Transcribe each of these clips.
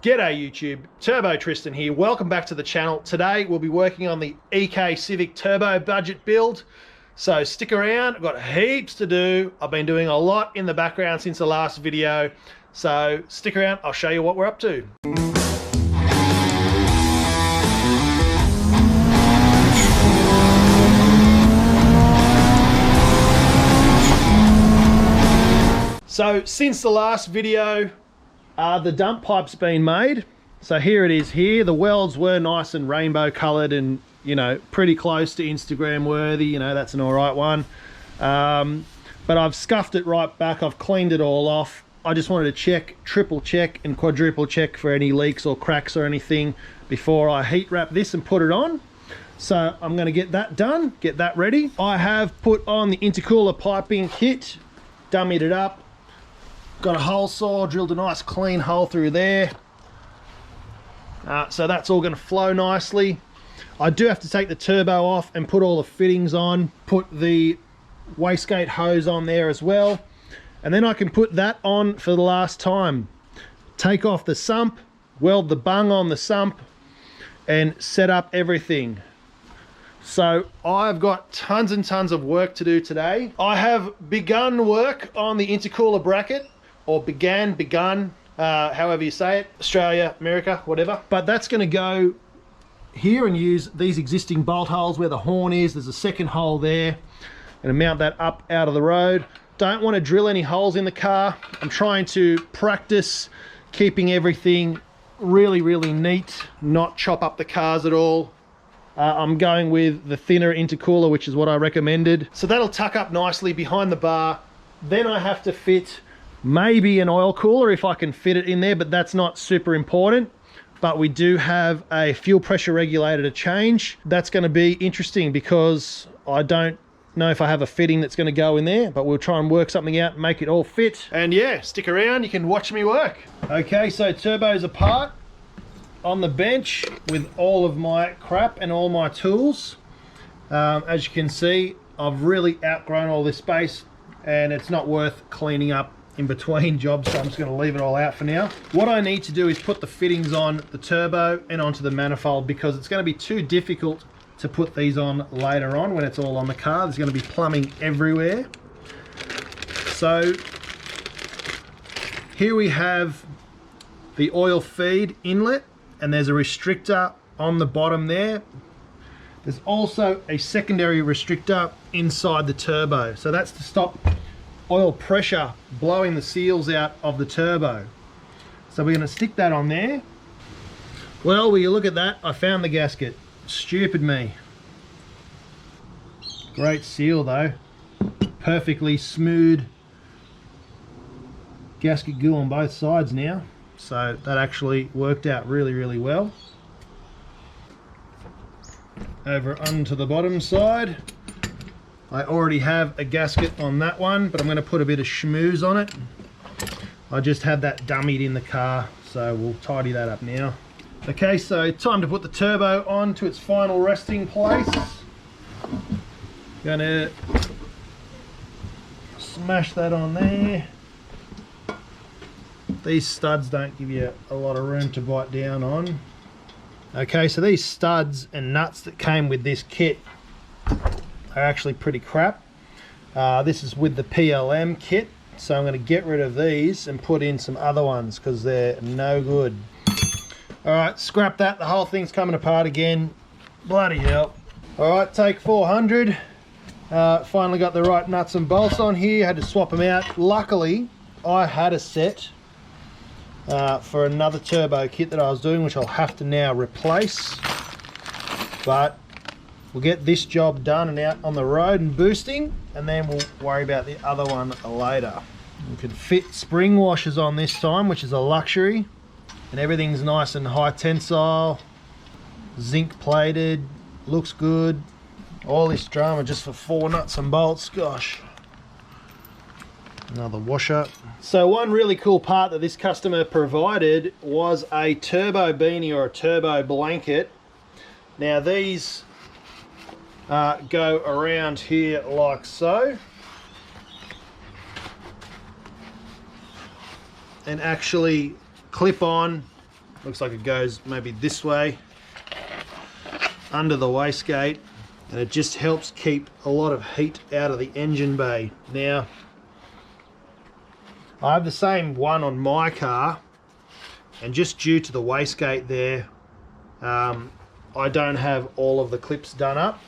G'day YouTube, Turbo Tristan here. Welcome back to the channel. Today we'll be working on the EK Civic Turbo budget build. So stick around, I've got heaps to do. I've been doing a lot in the background since the last video. So stick around, I'll show you what we're up to. So since the last video, the dump pipe's been made. So here it is here. The welds were nice and rainbow colored and, you know, pretty close to Instagram worthy. You know, that's an all right one. But I've scuffed it right back. I've cleaned it all off. I just wanted to check, triple check and quadruple check for any leaks or cracks or anything before I heat wrap this and put it on. So I'm going to get that done, get that ready. I have put on the intercooler piping kit, dummied it up. Got a hole saw, drilled a nice clean hole through there. So that's all going to flow nicely. I do have to take the turbo off and put all the fittings on, put the wastegate hose on there as well. And then I can put that on for the last time. Take off the sump, weld the bung on the sump, and set up everything. So I've got tons and tons of work to do today. I have begun work on the intercooler bracket. Or begun, however you say it, Australia, America, whatever. But that's going to go here and use these existing bolt holes where the horn is. There's a second hole there. And mount that up out of the road. Don't want to drill any holes in the car. I'm trying to practice keeping everything really, really neat, not chop up the cars at all. I'm going with the thinner intercooler, which is what I recommended. So that'll tuck up nicely behind the bar. Then I have to fit maybe an oil cooler if I can fit it in there, but that's not super important. But we do have a fuel pressure regulator to change. That's going to be interesting because I don't know if I have a fitting that's going to go in there, but we'll try and work something out and make it all fit. And yeah, stick around, you can watch me work. Okay, so turbo's apart on the bench with all of my crap and all my tools. As you can see, I've really outgrown all this space and it's not worth cleaning up in between jobs, so I'm just going to leave it all out for now. What I need to do is put the fittings on the turbo and onto the manifold because it's going to be too difficult to put these on later on when it's all on the car. There's going to be plumbing everywhere. So here we have the oil feed inlet and there's a restrictor on the bottom there. There's also a secondary restrictor inside the turbo, so that's to stop oil pressure blowing the seals out of the turbo. So we're going to stick that on there. Well, will you look at that? I found the gasket. Stupid me. Great seal though. Perfectly smooth gasket glue on both sides now. So that actually worked out really, really well. Over onto the bottom side. I already have a gasket on that one, but I'm going to put a bit of schmooze on it. I just had that dummied in the car, so we'll tidy that up now. Okay, so time to put the turbo on to its final resting place. Gonna smash that on there. These studs don't give you a lot of room to bite down on. Okay, so these studs and nuts that came with this kit are actually pretty crap. This is with the PLM kit, so I'm going to get rid of these and put in some other ones because they're no good. Alright, scrap that. The whole thing's coming apart again. Bloody hell. Alright, take 400. Finally got the right nuts and bolts on here. Had to swap them out. Luckily, I had a set for another turbo kit that I was doing, which I'll have to now replace. But we'll get this job done and out on the road and boosting, and then we'll worry about the other one later. We can fit spring washers on this time, which is a luxury, and everything's nice and high tensile, zinc plated, looks good. All this drama just for 4 nuts and bolts, gosh. Another washer. So one really cool part that this customer provided was a turbo beanie or a turbo blanket. Now these go around here like so and actually clip on Looks like it goes maybe this way under the wastegate, and it just helps keep a lot of heat out of the engine bay. Now, I have the same one on my car, and just due to the wastegate there, I don't have all of the clips done up.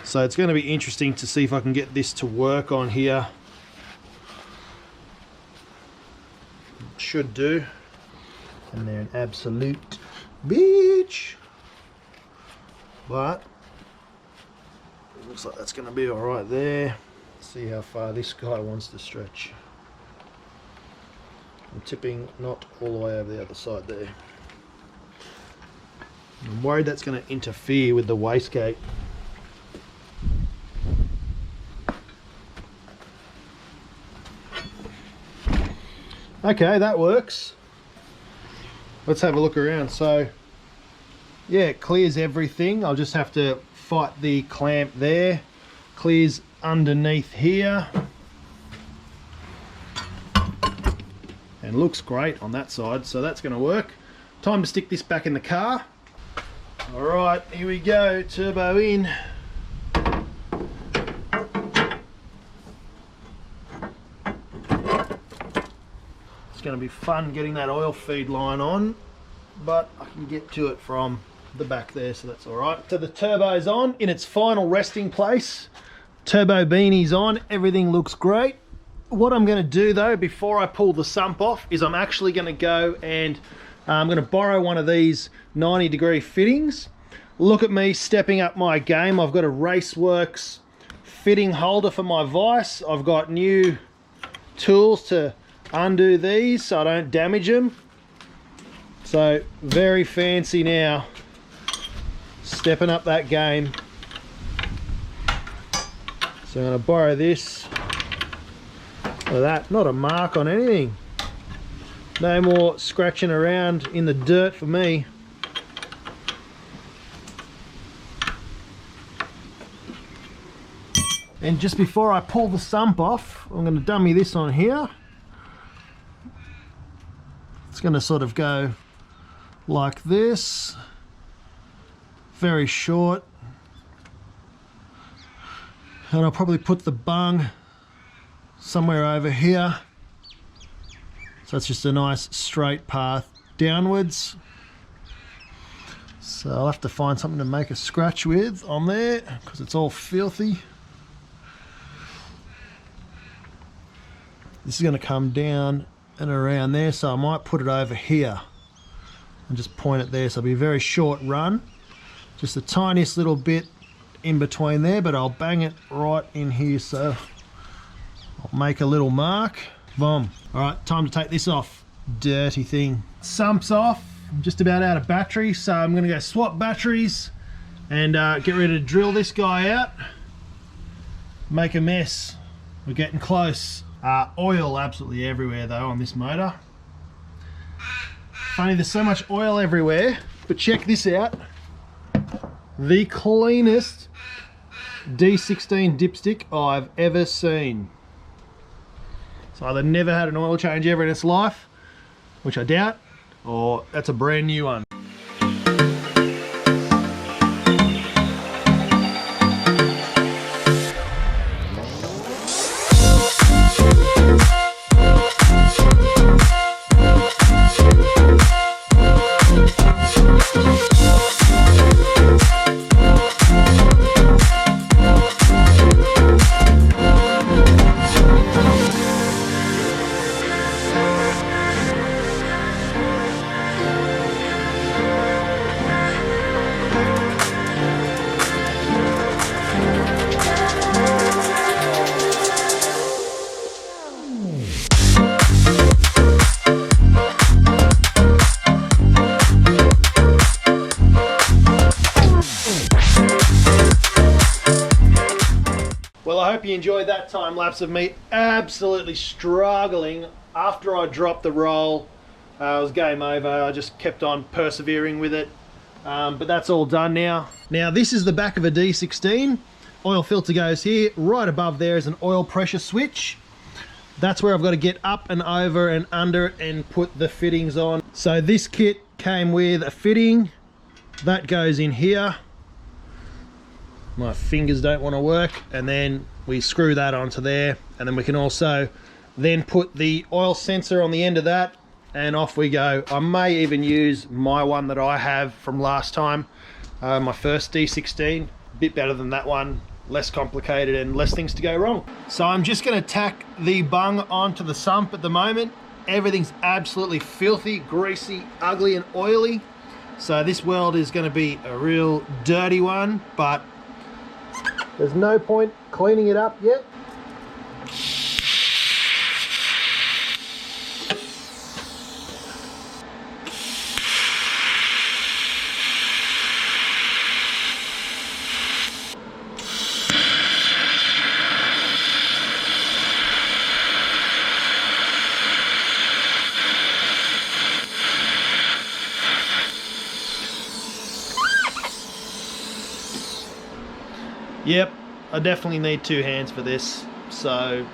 So it's going to be interesting to see if I can get this to work on here. Should do. And they're an absolute bitch. But it looks like that's going to be all right there. Let's see how far this guy wants to stretch. I'm tipping not all the way over the other side there. I'm worried that's going to interfere with the wastegate. Okay, that works. Let's have a look around. So yeah, it clears everything. I'll just have to fight the clamp there. Clears underneath here. And looks great on that side, so that's going to work. Time to stick this back in the car. All right, here we go, turbo in. It's going to be fun getting that oil feed line on, but I can get to it from the back there, so that's all right. So the turbo's on in its final resting place. Turbo beanie's on, everything looks great. What I'm going to do though, before I pull the sump off, is I'm actually going to go and I'm going to borrow one of these 90-degree fittings. Look at me stepping up my game. I've got a RACEWORKS fitting holder for my vise. I've got new tools to undo these so I don't damage them. So very fancy now. Stepping up that game. So I'm going to borrow this. Look at that, not a mark on anything. No more scratching around in the dirt for me. And just before I pull the sump off, I'm going to dummy this on here. It's going to sort of go like this. Very short. And I'll probably put the bung somewhere over here. So it's just a nice straight path downwards. So I'll have to find something to make a scratch with on there because it's all filthy. This is going to come down and around there, so I might put it over here and just point it there. So it'll be a very short run, just the tiniest little bit in between there, but I'll bang it right in here, so I'll make a little mark. Boom. All right, time to take this off. Dirty thing. Sump's off. I'm just about out of battery, so I'm going to go swap batteries and get ready to drill this guy out. Make a mess. We're getting close. Oil absolutely everywhere though on this motor. Funny, there's so much oil everywhere, but check this out. The cleanest D16 dipstick I've ever seen. It's either never had an oil change ever in its life, which I doubt, or that's a brand new one. Well, I hope you enjoyed that time lapse of me absolutely struggling. After I dropped the roll, it was game over. I just kept on persevering with it. But that's all done now. Now this is the back of a D16. Oil filter goes here. Right above there is an oil pressure switch. That's where I've got to get up and over and under and put the fittings on. So this kit came with a fitting that goes in here. My fingers don't want to work, and then we screw that onto there, and then we can also then put the oil sensor on the end of that, and off we go. I may even use my one that I have from last time, my first D16, a bit better than that one, less complicated and less things to go wrong. So I'm just going to tack the bung onto the sump at the moment. Everything's absolutely filthy, greasy, ugly and oily, so this weld is going to be a real dirty one, but there's no point cleaning it up yet. Yep, I definitely need two hands for this, so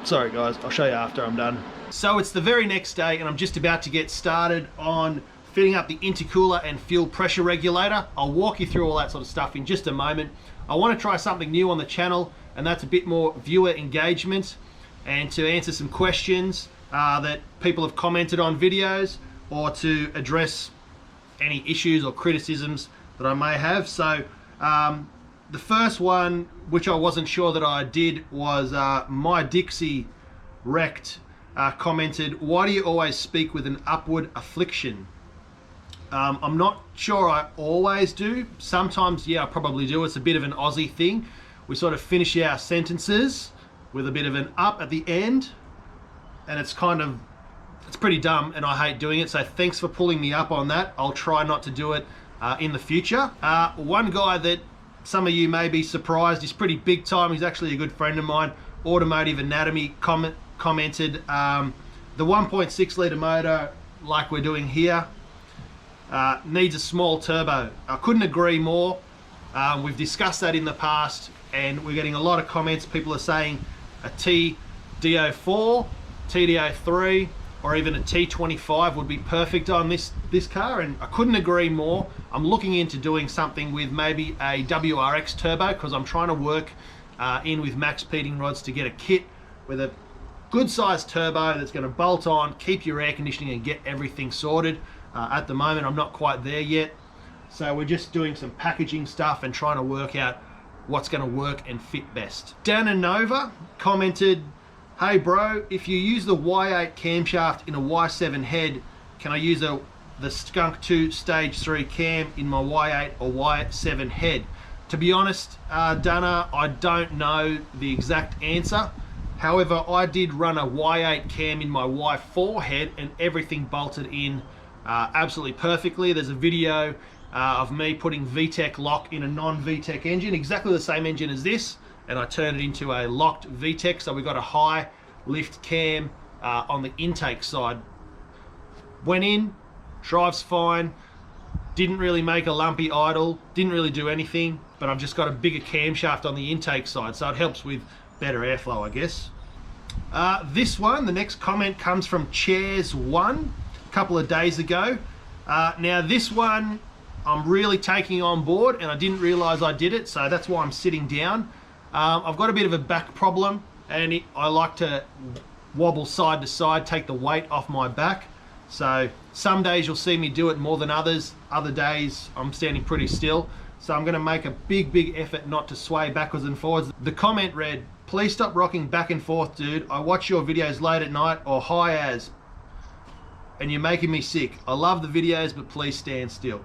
sorry guys, I'll show you after I'm done. So it's the very next day and I'm just about to get started on fitting up the intercooler and fuel pressure regulator. I'll walk you through all that sort of stuff in just a moment. I want to try something new on the channel, and that's a bit more viewer engagement and to answer some questions that people have commented on videos, or to address any issues or criticisms that I may have. So the first one, which I wasn't sure that I did, was My Dixie Wrecked commented, "Why do you always speak with an upward affliction?" I'm not sure I always do. Sometimes, yeah, I probably do. It's a bit of an Aussie thing. We sort of finish our sentences with a bit of an up at the end, and it's pretty dumb, and I hate doing it. So thanks for pulling me up on that. I'll try not to do it in the future. One guy that some of you may be surprised, he's pretty big time, he's actually a good friend of mine, Automotive Anatomy, commented, the 1.6 litre motor, like we're doing here, needs a small turbo. I couldn't agree more. We've discussed that in the past, and we're getting a lot of comments. People are saying a TD04, TD03, or even a T25 would be perfect on this car, and I couldn't agree more. I'm looking into doing something with maybe a WRX turbo, because I'm trying to work in with Max Peeding Rods to get a kit with a good sized turbo that's going to bolt on, keep your air conditioning and get everything sorted. At the moment I'm not quite there yet, so we're just doing some packaging stuff and trying to work out what's going to work and fit best. Dana Nova commented, "Hey bro, if you use the Y8 camshaft in a Y7 head, can I use the Skunk 2 Stage 3 cam in my Y8 or Y7 head?" To be honest, Dana, I don't know the exact answer. However, I did run a Y8 cam in my Y4 head and everything bolted in absolutely perfectly. There's a video of me putting VTEC lock in a non-VTEC engine, exactly the same engine as this, and I turned it into a locked VTEC, so we got a high lift cam on the intake side. Went in, drives fine, didn't really make a lumpy idle, didn't really do anything, but I've just got a bigger camshaft on the intake side, so it helps with better airflow, I guess. This one, the next comment comes from Chairs1 a couple of days ago. Now this one I'm really taking on board, and I didn't realize I did it, so that's why I'm sitting down. I've got a bit of a back problem, and I like to wobble side to side, take the weight off my back. So some days you'll see me do it more than others. Other days I'm standing pretty still. So I'm going to make a big effort not to sway backwards and forwards. The comment read, "Please stop rocking back and forth, dude. I watch your videos late at night or high as, and you're making me sick. I love the videos, but please stand still."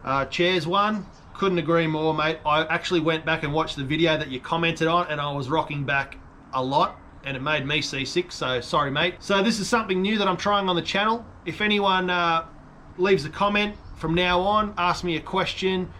Chairs1, couldn't agree more, mate. I actually went back and watched the video that you commented on, and I was rocking back a lot, and it made me seasick, so sorry, mate. So this is something new that I'm trying on the channel. If anyone leaves a comment from now on, asks me a question,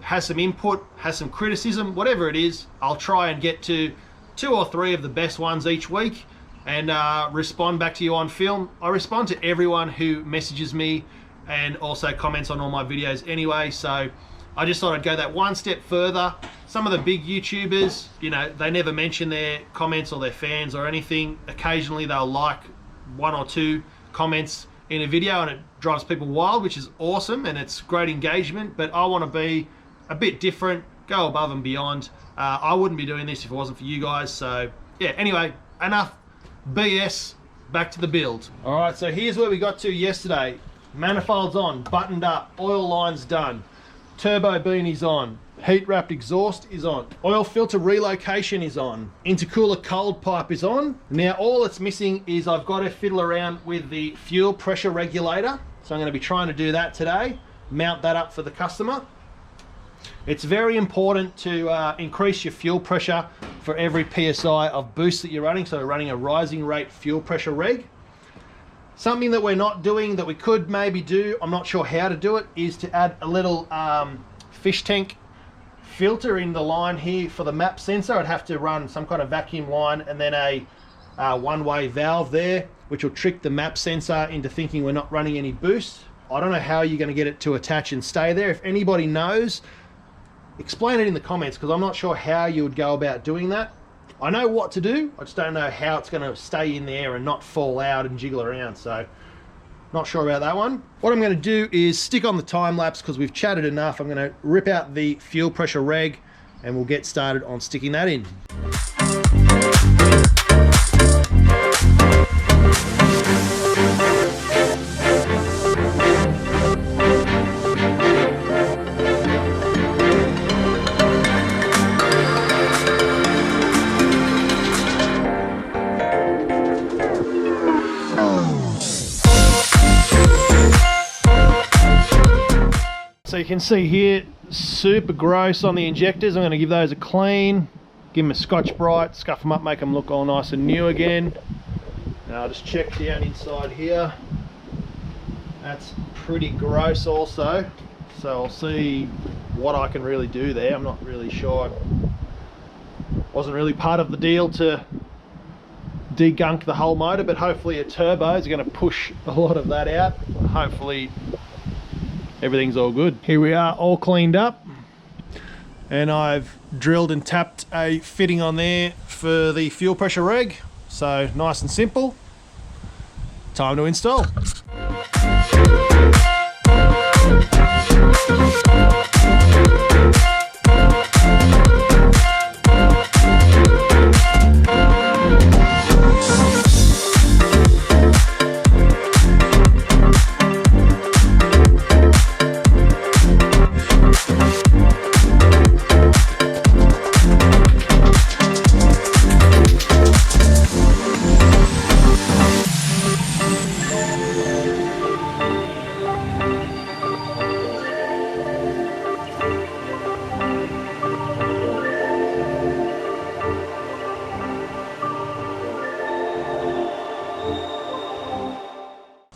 has some input, has some criticism, whatever it is, I'll try and get to 2 or 3 of the best ones each week and respond back to you on film. I respond to everyone who messages me and also comments on all my videos anyway, so I just thought I'd go that one step further. Some of the big YouTubers, you know, they never mention their comments or their fans or anything. Occasionally they'll like 1 or 2 comments in a video and it drives people wild, which is awesome and it's great engagement, but I want to be a bit different, go above and beyond. I wouldn't be doing this if it wasn't for you guys. So yeah, anyway, enough BS, back to the build. All right, so here's where we got to yesterday. Manifolds on, buttoned up, oil lines done, turbo beanies on, heat wrapped exhaust is on, oil filter relocation is on, intercooler cold pipe is on. Now all it's missing is I've got to fiddle around with the fuel pressure regulator. So I'm going to be trying to do that today, mount that up for the customer. It's very important to increase your fuel pressure for every PSI of boost that you're running. So we're running a rising rate fuel pressure reg. Something that we're not doing that we could maybe do, I'm not sure how to do it, is to add a little fish tank filter in the line here for the map sensor. I'd have to run some kind of vacuum line and then a one-way valve there, which will trick the map sensor into thinking we're not running any boost. I don't know how you're going to get it to attach and stay there. If anybody knows, explain it in the comments, because I'm not sure how you would go about doing that. I know what to do, I just don't know how it's going to stay in there and not fall out and jiggle around, so not sure about that one. What I'm going to do is stick on the time lapse because we've chatted enough. I'm going to rip out the fuel pressure reg and we'll get started on sticking that in. So you can see here, super gross on the injectors. I'm going to give those a clean, give them a Scotch-Brite, scuff them up, make them look all nice and new again. Now I'll just check down inside here. That's pretty gross also. So I'll see what I can really do there. I'm not really sure. Wasn't really part of the deal to degunk the whole motor, but hopefully a turbo is going to push a lot of that out. Hopefully everything's all good. Here we are, all cleaned up, and I've drilled and tapped a fitting on there for the fuel pressure reg. So nice and simple. Time to install.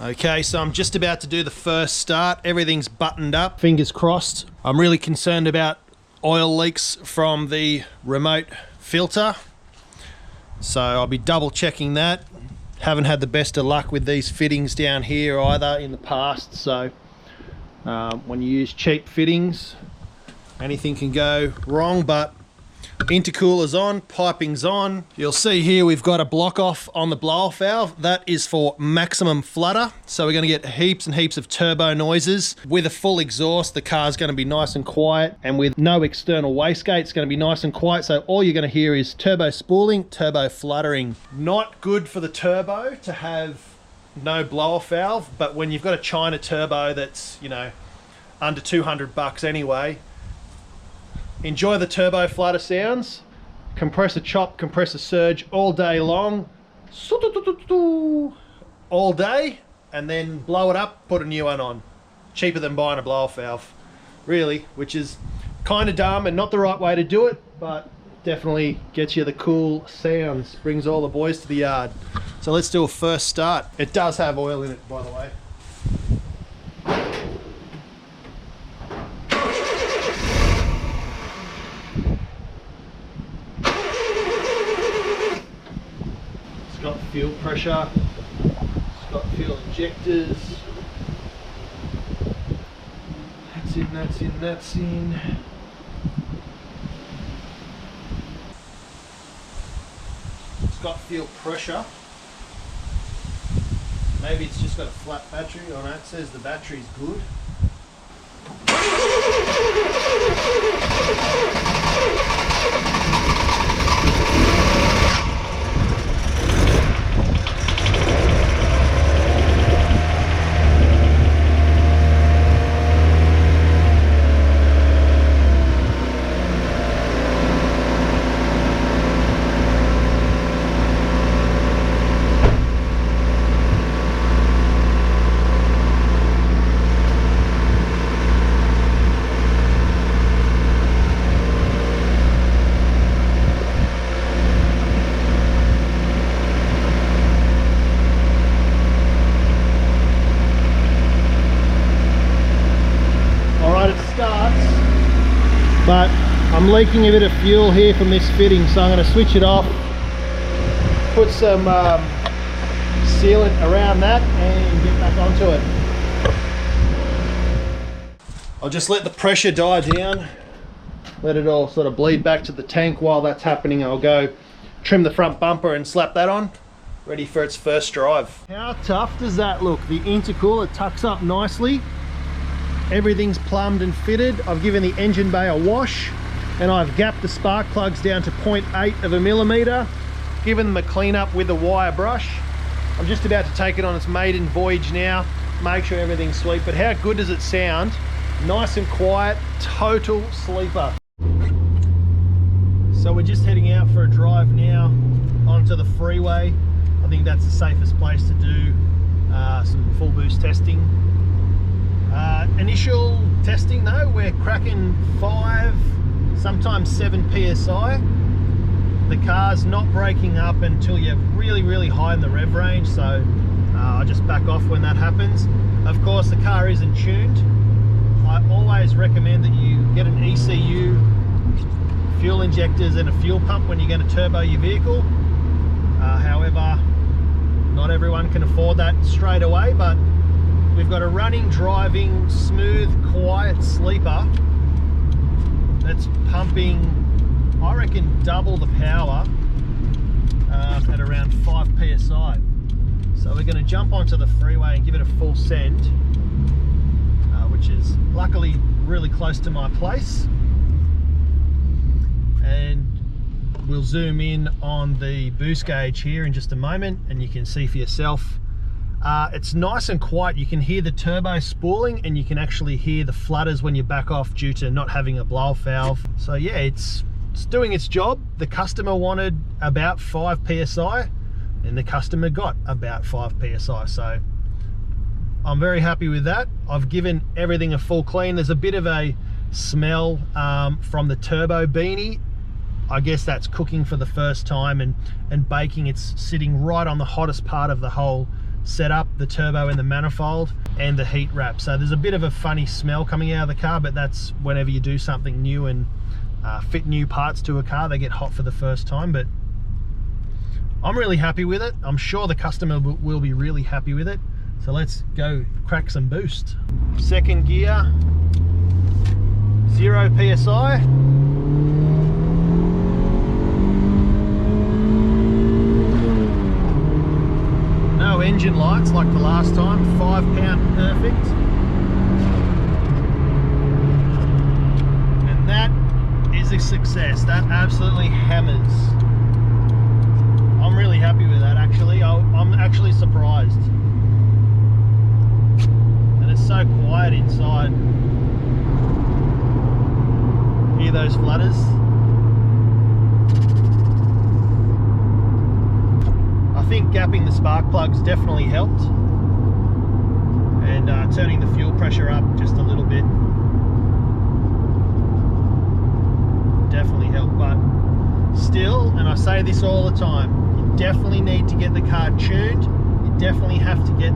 Okay, so I'm just about to do the first start. Everything's buttoned up, fingers crossed. I'm really concerned about oil leaks from the remote filter, so I'll be double checking that. Haven't had the best of luck with these fittings down here either in the past, so when you use cheap fittings, anything can go wrong, but intercooler's on, piping's on. You'll see here we've got a block off on the blow-off valve. That is for maximum flutter. So we're going to get heaps and heaps of turbo noises. With a full exhaust, the car's going to be nice and quiet, and with no external wastegate, it's going to be nice and quiet. So all you're going to hear is turbo spooling, turbo fluttering. Not good for the turbo to have no blow-off valve, but when you've got a China turbo that's, you know, under 200 bucks anyway, enjoy the turbo flutter sounds. Compressor chop, compressor surge all day long. All day, and then blow it up, put a new one on. Cheaper than buying a blow-off valve, really, which is kind of dumb and not the right way to do it, but definitely gets you the cool sounds, brings all the boys to the yard. So let's do a first start. It does have oil in it, by the way. Got fuel pressure, it's got fuel injectors. Let's That's in. It's got fuel pressure. Maybe it's just got a flat battery. Oh no, it says the battery's good. But I'm leaking a bit of fuel here from this fitting, so I'm going to switch it off, put some sealant around that and get back onto it. I'll just let the pressure die down, let it all sort of bleed back to the tank. While that's happening, I'll go trim the front bumper and slap that on, ready for its first drive. How tough does that look? The intercooler tucks up nicely. Everything's plumbed and fitted. I've given the engine bay a wash and I've gapped the spark plugs down to 0.8 of a millimeter, given them a clean up with a wire brush. I'm just about to take it on its maiden voyage now, make sure everything's sweet. But how good does it sound? Nice and quiet, total sleeper. So we're just heading out for a drive now onto the freeway. I think that's the safest place to do some full boost testing. Initial testing though, we're cracking 5, sometimes 7 PSI. The car's not breaking up until you're really high in the rev range, so I just back off when that happens. Of course, the car isn't tuned. I always recommend that you get an ECU, fuel injectors and a fuel pump when you're going to turbo your vehicle. However, not everyone can afford that straight away, but we've got a running, driving, smooth, quiet sleeper that's pumping, I reckon, double the power at around 5 PSI. So we're going to jump onto the freeway and give it a full send, which is luckily really close to my place. And we'll zoom in on the boost gauge here in just a moment and you can see for yourself. It's nice and quiet. You can hear the turbo spooling and you can actually hear the flutters when you back off due to not having a blow-off valve. So yeah, it's doing its job. The customer wanted about 5 PSI and the customer got about 5 PSI. So I'm very happy with that. I've given everything a full clean. There's a bit of a smell from the turbo beanie. I guess that's cooking for the first time and baking. It's sitting right on the hottest part of the whole setup, the turbo and the manifold and the heat wrap. So there's a bit of a funny smell coming out of the car, but that's whenever you do something new and fit new parts to a car, they get hot for the first time. But I'm really happy with it. I'm sure the customer will be really happy with it. So let's go crack some boost. Second gear, 0 PSI. No engine lights like the last time, 5 pound perfect. And that is a success. That absolutely hammers. I'm really happy with that actually. I'm actually surprised. And it's so quiet inside. Hear those flutters? I think gapping the spark plugs definitely helped, and turning the fuel pressure up just a little bit definitely helped. But still, and I say this all the time, you definitely need to get the car tuned. You definitely have to get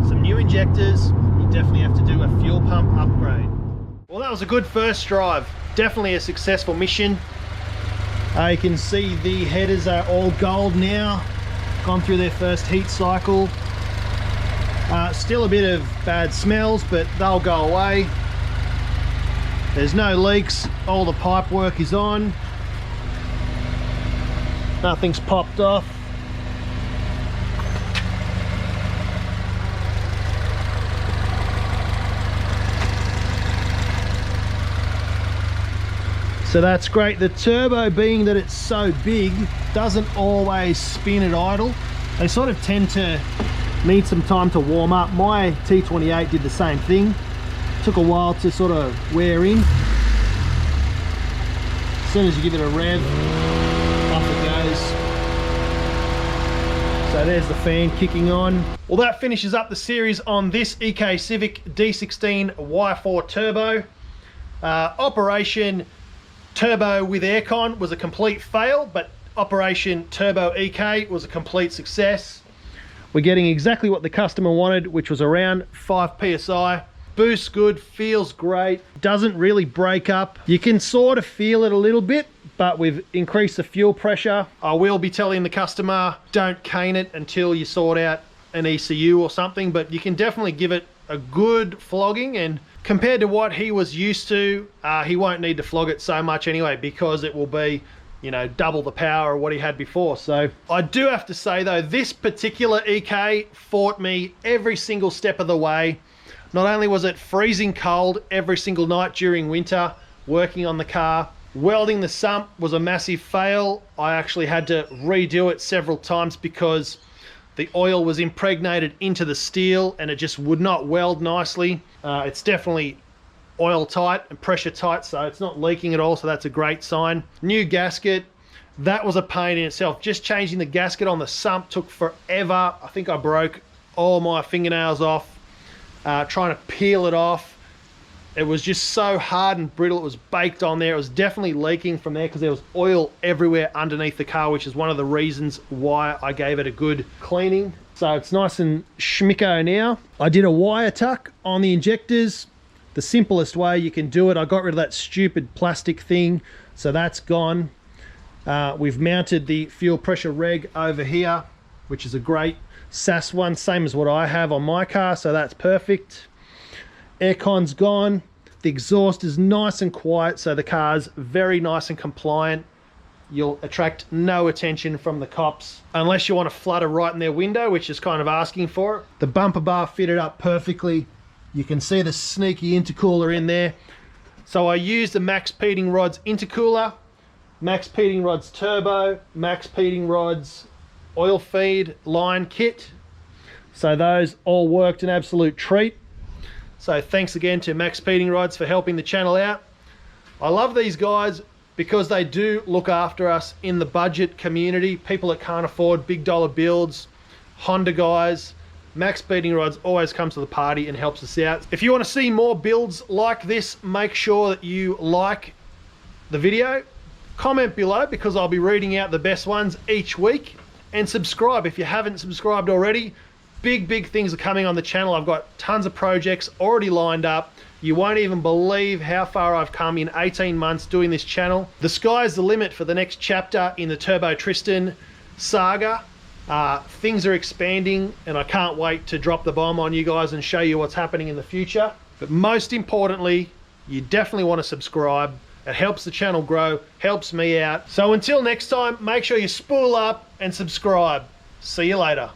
some new injectors. You definitely have to do a fuel pump upgrade. Well, that was a good first drive. Definitely a successful mission. You can see the headers are all gold now. Gone through their first heat cycle. Still a bit of bad smells, but they'll go away. There's no leaks, all the pipe work is on. Nothing's popped off. So that's great. The turbo, being that it's so big, doesn't always spin at idle. They sort of tend to need some time to warm up. My T28 did the same thing. Took a while to sort of wear in. As soon as you give it a rev, off it goes. So there's the fan kicking on. Well, that finishes up the series on this EK Civic D16 Y4 Turbo. Operation Turbo with aircon was a complete fail, but Operation Turbo EK was a complete success. We're getting exactly what the customer wanted, which was around 5 PSI. Boosts good, feels great, doesn't really break up. You can sort of feel it a little bit, but we've increased the fuel pressure. I will be telling the customer, don't cane it until you sort out an ECU or something, but you can definitely give it a good flogging, and compared to what he was used to, he won't need to flog it so much anyway, because it will be, you know, double the power of what he had before. So I do have to say though, this particular EK fought me every single step of the way. Not only was it freezing cold every single night during winter, working on the car, welding the sump was a massive fail. I actually had to redo it several times because the oil was impregnated into the steel and it just would not weld nicely. It's definitely oil tight and pressure tight, so it's not leaking at all, so that's a great sign. New gasket, that was a pain in itself. Just changing the gasket on the sump took forever. I think I broke all my fingernails off trying to peel it off. It was just so hard and brittle. It was baked on there. It was definitely leaking from there because there was oil everywhere underneath the car, which is one of the reasons why I gave it a good cleaning. So it's nice and schmicko now. I did a wire tuck on the injectors. The simplest way you can do it. I got rid of that stupid plastic thing, so that's gone. We've mounted the fuel pressure reg over here, which is a great SAS one, same as what I have on my car, so that's perfect. Aircon's gone. The exhaust is nice and quiet, so the car's very nice and compliant. You'll attract no attention from the cops unless you want to flutter right in their window, which is kind of asking for it. The bumper bar fitted up perfectly. You can see the sneaky intercooler in there. So I used the maxpeedingrods intercooler, maxpeedingrods turbo, maxpeedingrods oil feed line kit. So those all worked an absolute treat. So thanks again to maxpeedingrods for helping the channel out. I love these guys because they do look after us in the budget community, people that can't afford big dollar builds, Honda guys. maxpeedingrods always comes to the party and helps us out. If you want to see more builds like this, make sure that you like the video, comment below because I'll be reading out the best ones each week, and subscribe if you haven't subscribed already. Big things are coming on the channel. I've got tons of projects already lined up. You won't even believe how far I've come in 18 months doing this channel. The sky's the limit for the next chapter in the Turbo Tristan saga. Things are expanding and I can't wait to drop the bomb on you guys and show you what's happening in the future. But most importantly, you definitely want to subscribe. It helps the channel grow, helps me out. So until next time, make sure you spool up and subscribe. See you later.